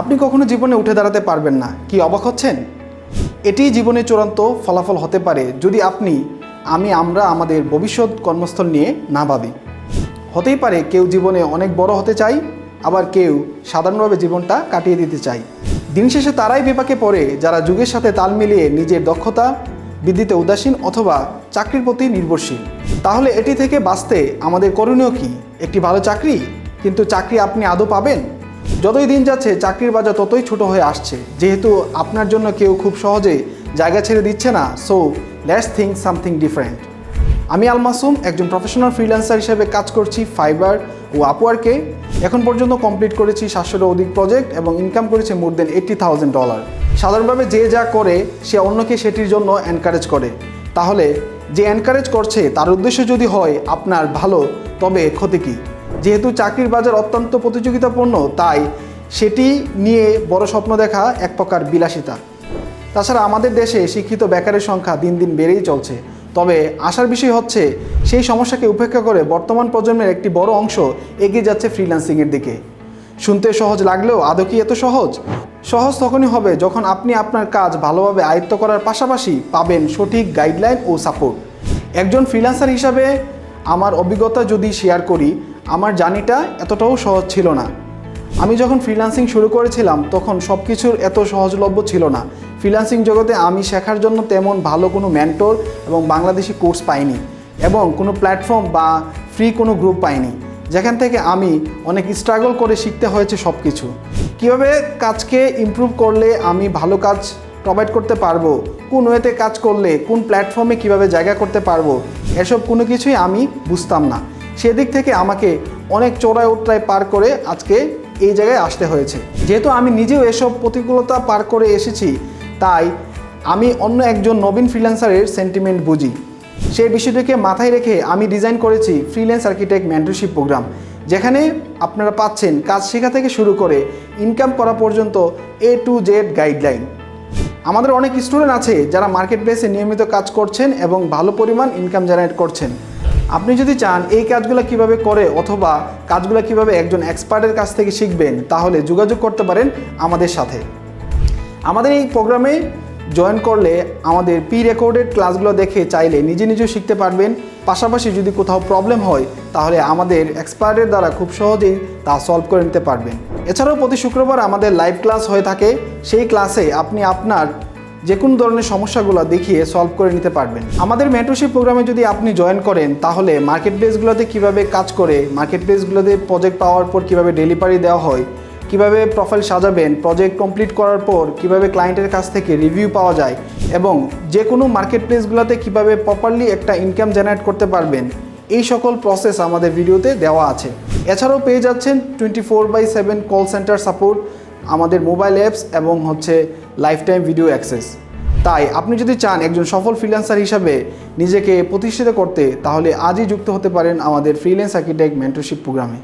আপনি কখনো জীবনে উঠে দাঁড়াতে পারবেন না, কি অবাক হচ্ছেন? এটিই জীবনের চূড়ান্ত ফলাফল হতে পারে যদি আমরা আমাদের ভবিষ্যৎ কর্মস্থল নিয়ে না ভাবি। হতেই পারে কেউ জীবনে অনেক বড় হতে চায়, আবার কেউ সাধারণভাবে জীবনটা কাটিয়ে দিতে চায়। দিন শেষে তারাই বিপাকে পড়ে যারা যুগের সাথে তাল মিলিয়ে নিজের দক্ষতা বৃদ্ধিতে উদাসীন অথবা চাকরির প্রতি নির্ভরশীল। তাহলে এটি থেকে বাঁচতে আমাদের করণীয় কি? একটি ভালো চাকরি, কিন্তু চাকরি আপনি আদৌ পাবেন? যতই দিন যাচ্ছে চাকরির বাজার ততই ছোট হয়ে আসছে, যেহেতু আপনার জন্য কেউ খুব সহজে জায়গা ছেড়ে দিচ্ছে না। So let's think something different. আমি আল মাসুম, একজন প্রফেশনাল ফ্রিল্যান্সার হিসেবে কাজ করছি ফাইবার ও আপওয়ার্কে। এখন পর্যন্ত কমপ্লিট করেছি 700-এরও অধিক প্রজেক্ট এবং ইনকাম করেছি মোর দেন $80,000। সাধারণভাবে যে যা করে সে অন্যকে সেটির জন্য এনকারেজ করে। তাহলে যে এনকারেজ করছে তার উদ্দেশ্য যদি হয় আপনার ভালো, তবে ক্ষতি কী? যেহেতু চাকরির বাজার অত্যন্ত প্রতিযোগিতাপূর্ণ, তাই সেটি নিয়ে বড় স্বপ্ন দেখা এক প্রকার বিলাসিতা। তাছাড়া আমাদের দেশে শিক্ষিত বেকারের সংখ্যা দিন দিন বেড়েই চলছে। তবে আশার বিষয় হচ্ছে সেই সমস্যাকে উপেক্ষা করে বর্তমান প্রজন্মের একটি বড় অংশ এগিয়ে যাচ্ছে ফ্রিল্যান্সিংয়ের দিকে। শুনতে সহজ লাগলেও আদৌ কি এত সহজ? সহজ তখনই হবে যখন আপনি আপনার কাজ ভালোভাবে আয়ত্ত করার পাশাপাশি পাবেন সঠিক গাইডলাইন ও সাপোর্ট। একজন ফ্রিল্যান্সার হিসাবে আমার অভিজ্ঞতা যদি শেয়ার করি, আমার জার্নিটা এতটাও সহজ ছিল না। আমি যখন ফ্রিল্যান্সিং শুরু করেছিলাম তখন সব কিছুর এত সহজলভ্য ছিল না। ফ্রিল্যান্সিং জগতে আমি শেখার জন্য তেমন ভালো কোনো মেন্টর এবং বাংলাদেশি কোর্স পাইনি, এবং কোনো প্ল্যাটফর্ম বা ফ্রি কোনো গ্রুপ পাইনি যেখান থেকে আমি অনেক স্ট্রাগল করে শিখতে হয়েছে সব কিছু। কীভাবে কাজকে ইমপ্রুভ করলে আমি ভালো কাজ প্রোভাইড করতে পারবো, কোন ওয়েতে কাজ করলে কোন প্ল্যাটফর্মে কিভাবে জায়গা করতে পারবো, এসব কোনো কিছুই আমি বুঝতাম না। সেদিক থেকে আমাকে অনেক চোরাই উতরাই পার করে আজকে এই জায়গায় আসতে হয়েছে। যেহেতু আমি নিজেও এসব প্রতিকূলতা পার করে এসেছি, তাই আমি অন্য একজন নবীন ফ্রিল্যান্সারের সেন্টিমেন্ট বুঝি। সেই বিষয়টিকে মাথায় রেখে আমি ডিজাইন করেছি ফ্রিল্যান্স আর্কিটেক্ট মেন্টরশিপ প্রোগ্রাম, যেখানে আপনারা পাচ্ছেন কাজ শেখা থেকে শুরু করে ইনকাম করা পর্যন্ত A to Z গাইডলাইন। আমাদের অনেক স্টুডেন্ট আছে যারা মার্কেট প্লেসে নিয়মিত কাজ করছেন এবং ভালো পরিমাণ ইনকাম জেনারেট করছেন। আপনি যদি চান এই কাজগুলো কিভাবে করে অথবা কাজগুলো কিভাবে একজন এক্সপার্টের কাছ থেকে শিখবেন, তাহলে যোগাযোগ করতে পারেন আমাদের সাথে। আমাদের এই প্রোগ্রামে জয়েন করলে আমাদের প্রি রেকর্ডেড ক্লাসগুলো দেখে চাইলে নিজেও শিখতে পারবেন। পাশাপাশি যদি কোথাও প্রবলেম হয় তাহলে আমাদের এক্সপার্টের দ্বারা খুব সহজেই তা সলভ করে নিতে পারবেন। এছাড়াও প্রতি শুক্রবার আমাদের লাইভ ক্লাস হয়ে থাকে। সেই ক্লাসে আপনি আপনার যে কোনো ধরনের সমস্যাগুলো দেখিয়ে সলভ করে নিতে পারবেন। আমাদের মেন্টরশিপ প্রোগ্রামে যদি আপনি জয়েন করেন তাহলে মার্কেট প্লেসগুলোতে কীভাবে কাজ করে, মার্কেট প্লেসগুলোতে প্রজেক্ট পাওয়ার পর কীভাবে ডেলিভারি দেওয়া হয়, কিভাবে প্রোফাইল সাজাবেন, প্রজেক্ট কমপ্লিট করার পর কিভাবে ক্লায়েন্টের কাছ থেকে রিভিউ পাওয়া যায়, এবং যে কোনো মার্কেট প্লেসগুলোতে কীভাবে প্রপারলি একটা ইনকাম জেনারেট করতে পারবেন, এই সকল প্রসেস আমাদের ভিডিওতে দেওয়া আছে। এছাড়াও পেয়ে যাচ্ছেন 24/7 কল সেন্টার সাপোর্ট, আমাদের মোবাইল অ্যাপস এবং লাইফ টাইম ভিডিও অ্যাক্সেস। তাই আপনি যদি চান একজন সফল ফ্রিল্যান্সার হিসাবে নিজেকে প্রতিষ্ঠিত করতে, তাহলে আজই যুক্ত হতে পারেন আমাদের ফ্রিল্যান্স আর্কিটেক্ট মেন্টরশিপ প্রোগ্রামে।